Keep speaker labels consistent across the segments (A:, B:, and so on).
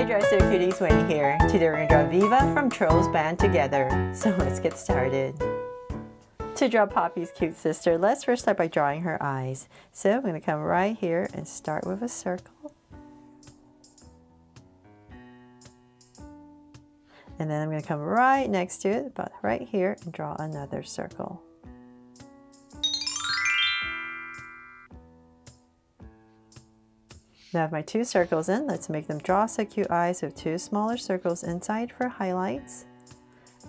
A: Hey Dresser Cuties, Wendy here. Today we're going to draw Viva from Trolls Band Together. So let's get started. To draw Poppy's cute sister, let's first start by drawing her eyes. So I'm going to come right here and start with a circle. And then I'm going to come right next to it, about right here, and draw another circle. Now I have my two circles in. Let's make them draw so cute eyes with two smaller circles inside for highlights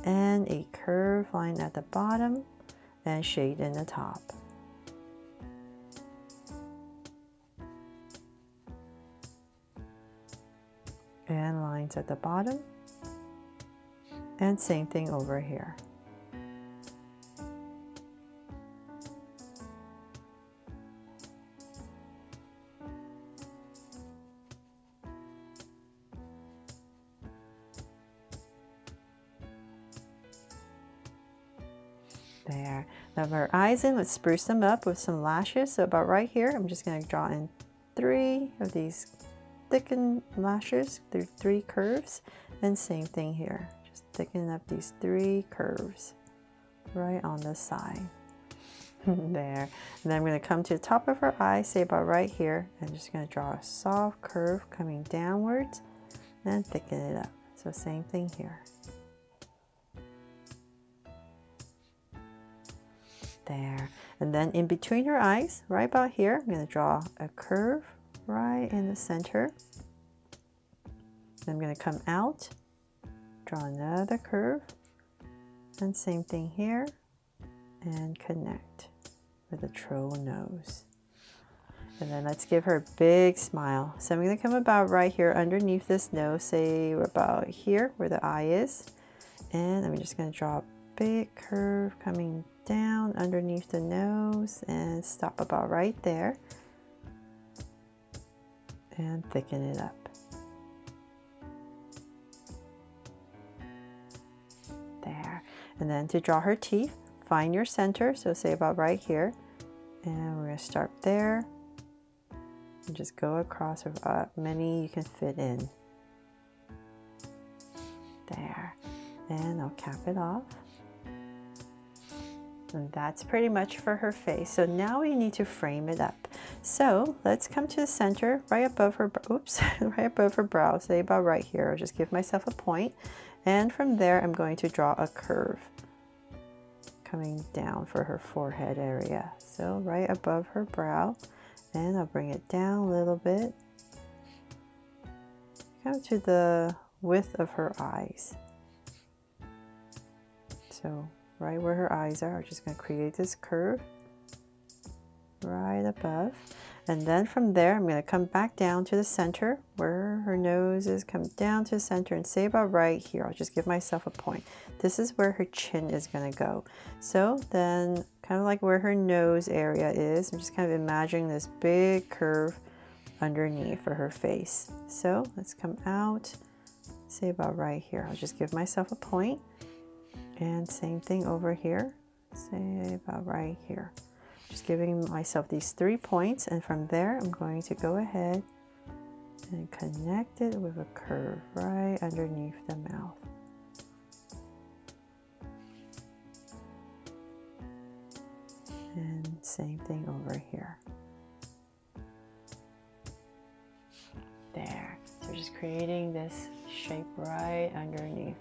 A: and a curved line at the bottom and shade in the top. And lines at the bottom. And same thing over here. There. Now our eyes in, let's spruce them up with some lashes. So about right here, I'm just going to draw in 3 of these thickened lashes through 3 curves. And same thing here. Just thicken up these 3 curves right on the side. There. And then I'm going to come to the top of her eye, say about right here. I'm just going to draw a soft curve coming downwards and thicken it up. So same thing here. There. And then in between her eyes, right about here, I'm going to draw a curve right in the center. I'm going to come out, draw another curve, and same thing here, and connect with a troll nose. And then let's give her a big smile. So I'm going to come about right here underneath this nose, say about here where the eye is. And I'm just going to draw a big curve coming down underneath the nose and stop about right there and thicken it up. There. And then to draw her teeth, find your center, so say about right here, and we're going to start there and just go across with many you can fit in. There. And I'll cap it off. And that's pretty much for her face. So now we need to frame it up. So let's come to the center, right above her, right above her brow, say about right here. I'll just give myself a point. And from there, I'm going to draw a curve coming down for her forehead area. So right above her brow, and I'll bring it down a little bit. Come to the width of her eyes. So right where her eyes are, I'm just going to create this curve right above. And then from there, I'm going to come back down to the center where her nose is, come down to the center and say about right here. I'll just give myself a point. This is where her chin is going to go. So then kind of like where her nose area is, I'm just kind of imagining this big curve underneath for her face. So let's come out, say about right here. I'll just give myself a point. And same thing over here, say about right here. Just giving myself these 3 points, and from there I'm going to go ahead and connect it with a curve right underneath the mouth. And same thing over here. There. So we're just creating this shape right underneath.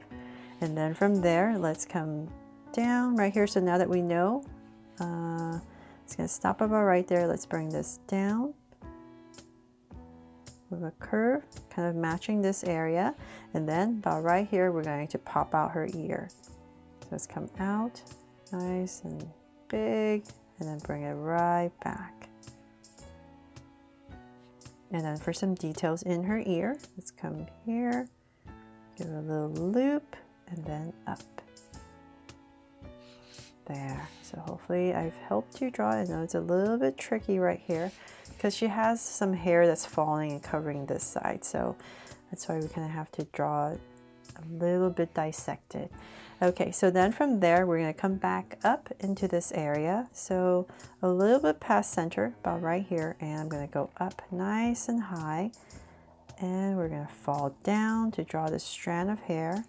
A: And then from there, let's come down right here. So now that we know, it's going to stop about right there. Let's bring this down with a curve, kind of matching this area. And then about right here, we're going to pop out her ear. So let's come out, nice and big, and then bring it right back. And then for some details in her ear, let's come here, give it a little loop, and then up. There. So hopefully I've helped you draw. I know it's a little bit tricky right here because she has some hair that's falling and covering this side. So that's why we kind of have to draw it a little bit dissected. Okay, so then from there, we're going to come back up into this area. So a little bit past center, about right here, and I'm going to go up nice and high And we're going to fall down to draw this strand of hair.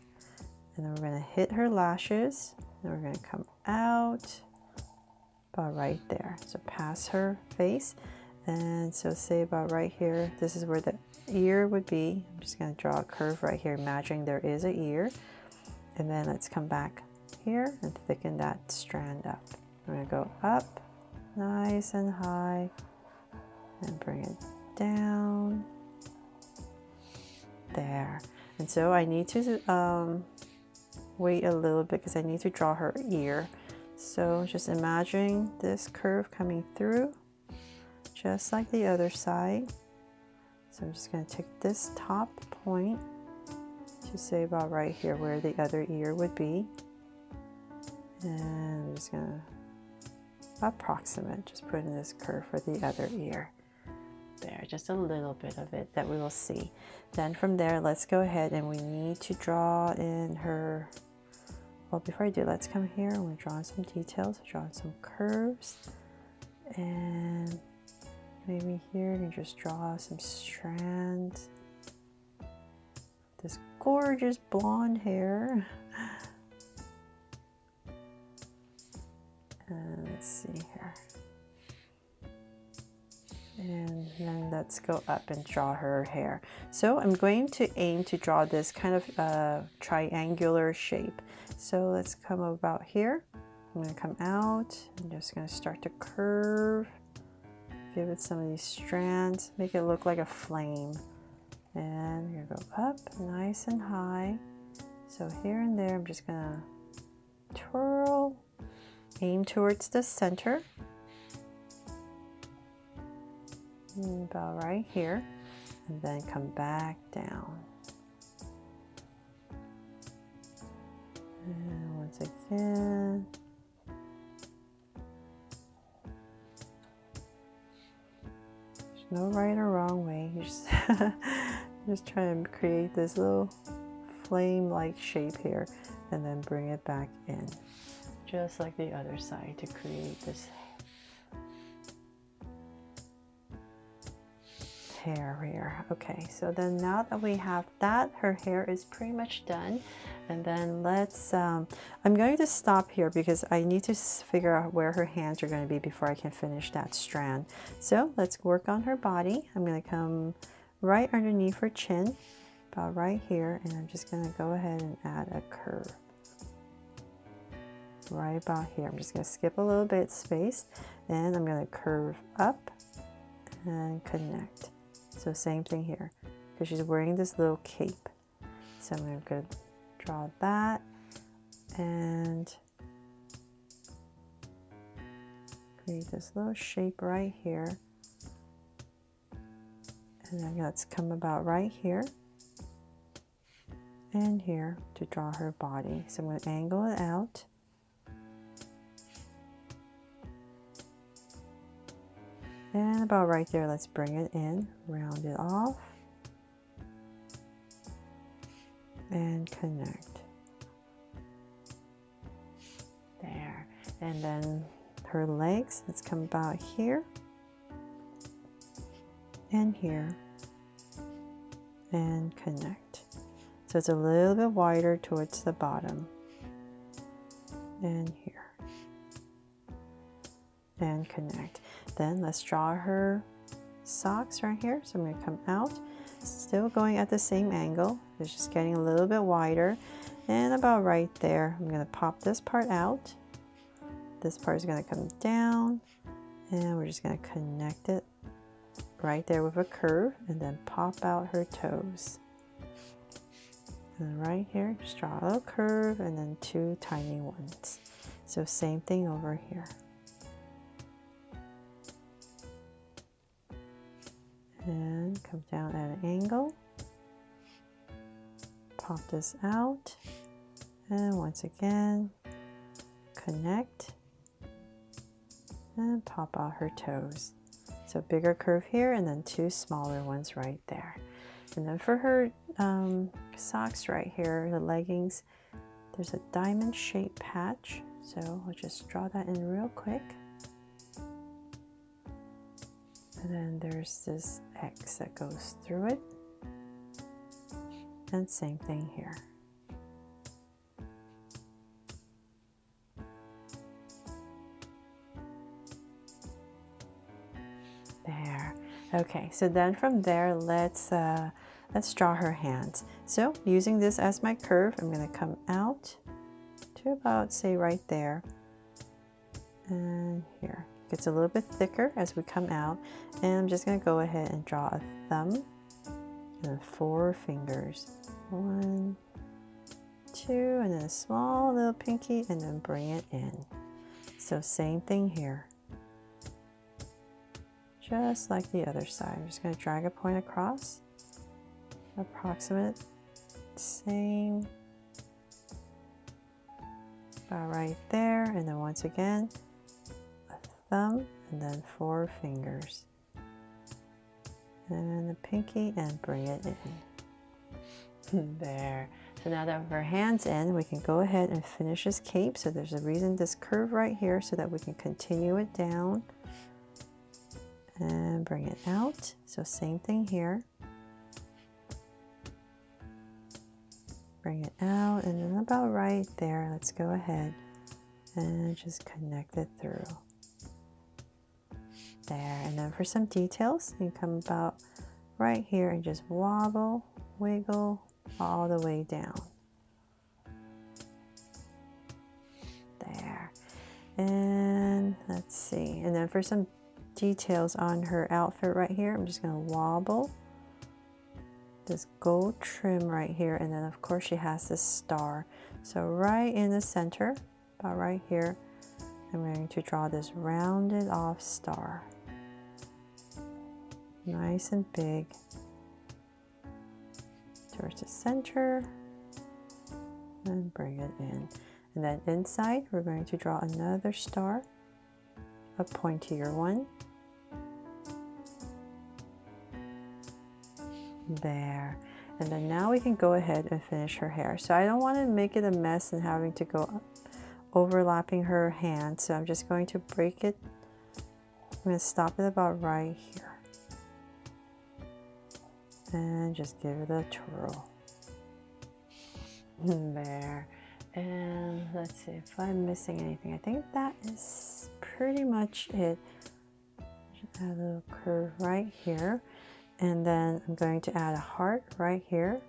A: And then we're going to hit her lashes. And we're going to come out about right there. So past her face. And so say about right here, this is where the ear would be. I'm just going to draw a curve right here, imagining there is an ear. And then let's come back here and thicken that strand up. We're going to go up nice and high and bring it down there. And so I need to wait a little bit because I need to draw her ear. So just imagining this curve coming through just like the other side. So I'm just going to take this top point to say about right here where the other ear would be. And I'm just going to approximate, just put in this curve for the other ear. There, just a little bit of it that we will see. Then from there, let's go ahead and we need to draw in her, well, before I do, let's come here and we're drawing some details, drawing some curves. And maybe here and just draw some strands. This gorgeous blonde hair. And let's see here. And then let's go up and draw her hair. So I'm going to aim to draw this kind of triangular shape. So let's come about here. I'm going to come out. I'm just going to start to curve. Give it some of these strands. Make it look like a flame. And you're going to go up nice and high. So here and there, I'm just going to twirl. Aim towards the center. About right here. And then come back down. And once again. There's no right or wrong way. You just try to create this little flame-like shape here. And then bring it back in. Just like the other side to create this hair here. Okay, so then now that we have that, her hair is pretty much done. And then let's, I'm going to stop here because I need to figure out where her hands are going to be before I can finish that strand. So let's work on her body. I'm going to come right underneath her chin, about right here, and I'm just going to go ahead and add a curve. Right about here. I'm just going to skip a little bit space and I'm going to curve up and connect. So same thing here because she's wearing this little cape. So I'm going to draw that and create this little shape right here. And then let's come about right here and here to draw her body. So I'm going to angle it out. And about right there, let's bring it in, round it off, and connect. There. And then her legs, let's come about here, and here, and connect. So it's a little bit wider towards the bottom, and here, and connect. Then let's draw her socks right here. So I'm going to come out, still going at the same angle. It's just getting a little bit wider. And about right there, I'm going to pop this part out. This part is going to come down. And we're just going to connect it right there with a curve. And then pop out her toes. And right here, just draw a little curve and then two tiny ones. So same thing over here. And come down at an angle, pop this out, and once again, connect, and pop out her toes. So bigger curve here, and then two smaller ones right there. And then for her socks right here, the leggings, there's a diamond shaped patch. So we'll just draw that in real quick. And then there's this X that goes through it. And same thing here. There. Okay, so then from there, let's draw her hands. So using this as my curve, I'm going to come out to about, say, right there. And here. Gets a little bit thicker as we come out. And I'm just going to go ahead and draw a thumb and 4 fingers. 1, 2, and then a small little pinky, and then bring it in. So same thing here. Just like the other side. I'm just going to drag a point across. Approximate. Same. About right there. And then once again, a thumb and then 4 fingers. And the pinky and bring it in. There. So now that our hand's in, we can go ahead and finish this cape. So there's a reason this curve right here so that we can continue it down. And bring it out. So same thing here. Bring it out, and then about right there, let's go ahead and just connect it through. There, and then for some details, you come about right here and just wobble, wiggle all the way down. There. And let's see. And then for some details on her outfit right here, I'm just going to wobble this gold trim right here, and then of course she has this star. So right in the center, about right here, I'm going to draw this rounded off star. Nice and big towards the center, and bring it in. And then inside, we're going to draw another star, a pointier one. There. And then now we can go ahead and finish her hair. So I don't want to make it a mess and having to go up, overlapping her hand. So I'm just going to break it. I'm going to stop it about right here. And just give it a twirl. There. And let's see if I'm missing anything. I think that is pretty much it. Just add a little curve right here. And then I'm going to add a heart right here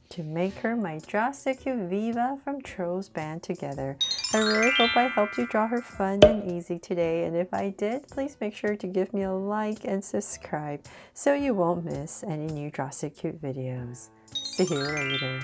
A: to make her my Draw So Cute Viva from Trolls Band Together. I really hope I helped you draw her fun and easy today, and if I did, please make sure to give me a like and subscribe so you won't miss any new Draw So Cute videos. See you later.